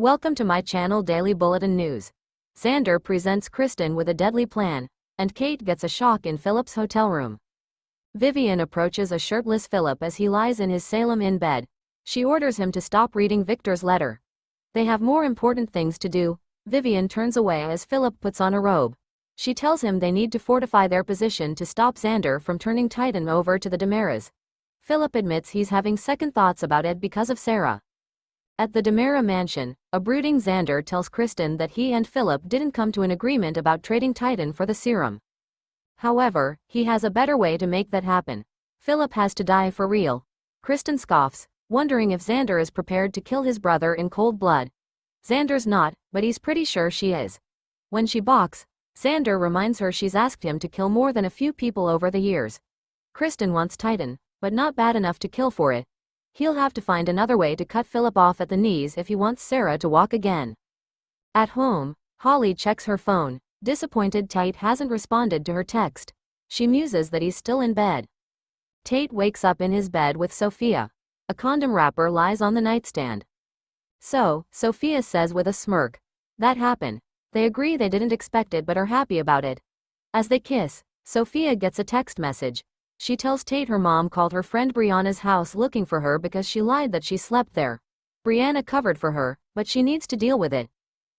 Welcome to my channel Daily Bulletin News. Xander presents Kristen with a deadly plan, and Kate gets a shock in Philip's hotel room. Vivian approaches a shirtless Philip as he lies in his Salem Inn bed. She orders him to stop reading Victor's letter. They have more important things to do. Vivian turns away as Philip puts on a robe. She tells him they need to fortify their position to stop Xander from turning Titan over to the Demaras. Philip admits he's having second thoughts about it because of Sarah. At the Demara mansion, a brooding Xander tells Kristen that he and Philip didn't come to an agreement about trading Titan for the serum. However, he has a better way to make that happen. Philip has to die for real. Kristen scoffs, wondering if Xander is prepared to kill his brother in cold blood. Xander's not, but he's pretty sure she is. When she balks, Xander reminds her she's asked him to kill more than a few people over the years. Kristen wants Titan, but not bad enough to kill for it. He'll have to find another way to cut Philip off at the knees if he wants Sarah to walk again. At home, Holly checks her phone, disappointed Tate hasn't responded to her text. She muses that he's still in bed. Tate wakes up in his bed with Sophia. A condom wrapper lies on the nightstand. So, Sophia says with a smirk, that happened. They agree they didn't expect it but are happy about it. As they kiss, Sophia gets a text message. She tells Tate her mom called her friend Brianna's house looking for her because she lied that she slept there. Brianna covered for her, but she needs to deal with it.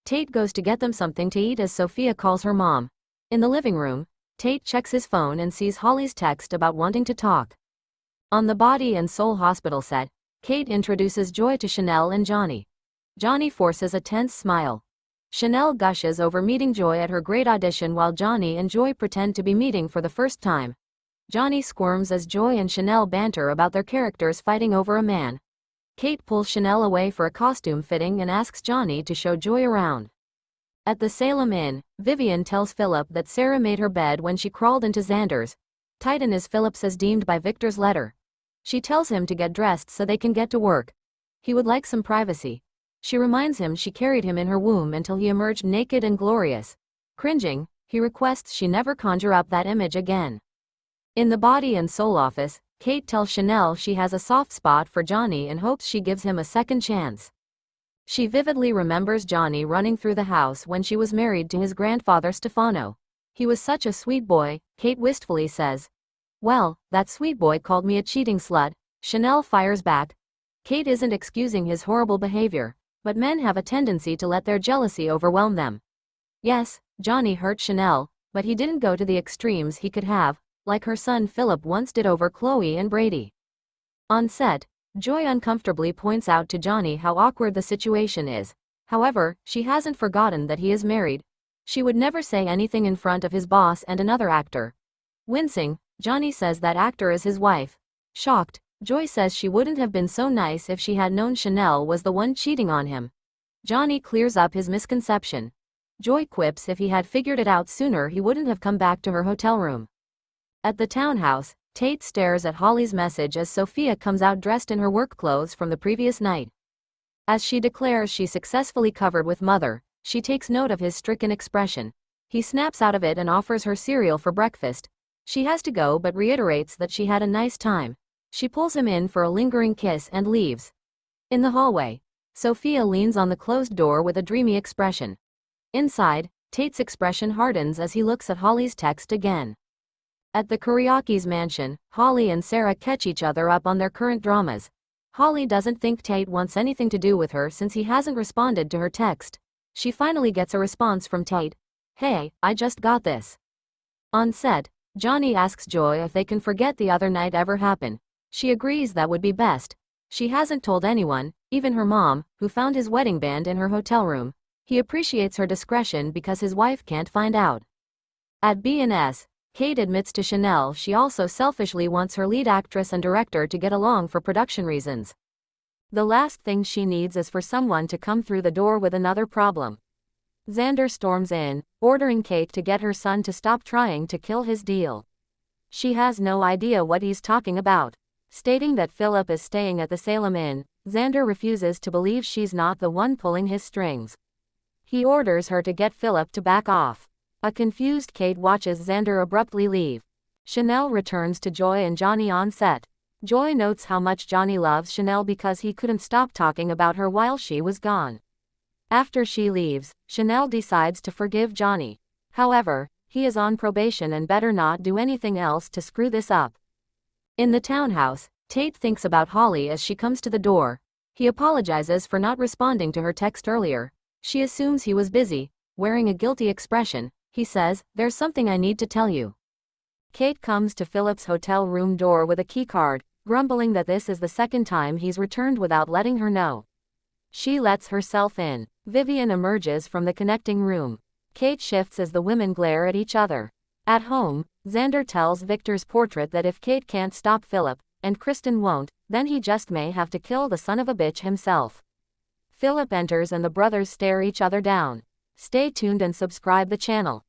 Tate goes to get them something to eat as Sophia calls her mom. In the living room, Tate checks his phone and sees Holly's text about wanting to talk. On the Body and Soul hospital set, Kate introduces Joy to Chanel and Johnny. Johnny forces a tense smile. Chanel gushes over meeting Joy at her great audition while Johnny and Joy pretend to be meeting for the first time. Johnny squirms as Joy and Chanel banter about their characters fighting over a man. Kate pulls Chanel away for a costume fitting and asks Johnny to show Joy around. At the Salem Inn, Vivian tells Philip that Sarah made her bed when she crawled into Xander's. Titan is Philip's as deemed by Victor's letter. She tells him to get dressed so they can get to work. He would like some privacy. She reminds him she carried him in her womb until he emerged naked and glorious. Cringing, he requests she never conjure up that image again. In the Body and Soul office, Kate tells Chanel she has a soft spot for Johnny and hopes she gives him a second chance. She vividly remembers Johnny running through the house when she was married to his grandfather Stefano. He was such a sweet boy, Kate wistfully says. Well, that sweet boy called me a cheating slut, Chanel fires back. Kate isn't excusing his horrible behavior, but men have a tendency to let their jealousy overwhelm them. Yes, Johnny hurt Chanel, but he didn't go to the extremes he could have, like her son Philip once did over Chloe and Brady. On set, Joy uncomfortably points out to Johnny how awkward the situation is. However, she hasn't forgotten that he is married. She would never say anything in front of his boss and another actor. Wincing, Johnny says that actor is his wife. Shocked, Joy says she wouldn't have been so nice if she had known Chanel was the one cheating on him. Johnny clears up his misconception. Joy quips if he had figured it out sooner he wouldn't have come back to her hotel room. At the townhouse, Tate stares at Holly's message as Sophia comes out dressed in her work clothes from the previous night. As she declares she's successfully covered with Mother, she takes note of his stricken expression. He snaps out of it and offers her cereal for breakfast. She has to go but reiterates that she had a nice time. She pulls him in for a lingering kiss and leaves. In the hallway, Sophia leans on the closed door with a dreamy expression. Inside, Tate's expression hardens as he looks at Holly's text again. At the Kuriaki's mansion, Holly and Sarah catch each other up on their current dramas. Holly doesn't think Tate wants anything to do with her since he hasn't responded to her text. She finally gets a response from Tate. Hey, I just got this. On set, Johnny asks Joy if they can forget the other night ever happened. She agrees that would be best. She hasn't told anyone, even her mom, who found his wedding band in her hotel room. He appreciates her discretion because his wife can't find out. At B&S, Kate admits to Chanel she also selfishly wants her lead actress and director to get along for production reasons. The last thing she needs is for someone to come through the door with another problem. Xander storms in, ordering Kate to get her son to stop trying to kill his deal. She has no idea what he's talking about. Stating that Philip is staying at the Salem Inn, Xander refuses to believe she's not the one pulling his strings. He orders her to get Philip to back off. A confused Kate watches Xander abruptly leave. Chanel returns to Joy and Johnny on set. Joy notes how much Johnny loves Chanel because he couldn't stop talking about her while she was gone. After she leaves, Chanel decides to forgive Johnny. However, he is on probation and better not do anything else to screw this up. In the townhouse, Tate thinks about Holly as she comes to the door. He apologizes for not responding to her text earlier. She assumes he was busy. Wearing a guilty expression, he says, "There's something I need to tell you." Kate comes to Philip's hotel room door with a keycard, grumbling that this is the second time he's returned without letting her know. She lets herself in. Vivian emerges from the connecting room. Kate shifts as the women glare at each other. At home, Xander tells Victor's portrait that if Kate can't stop Philip, and Kristen won't, then he just may have to kill the son of a bitch himself. Philip enters and the brothers stare each other down. Stay tuned and subscribe the channel.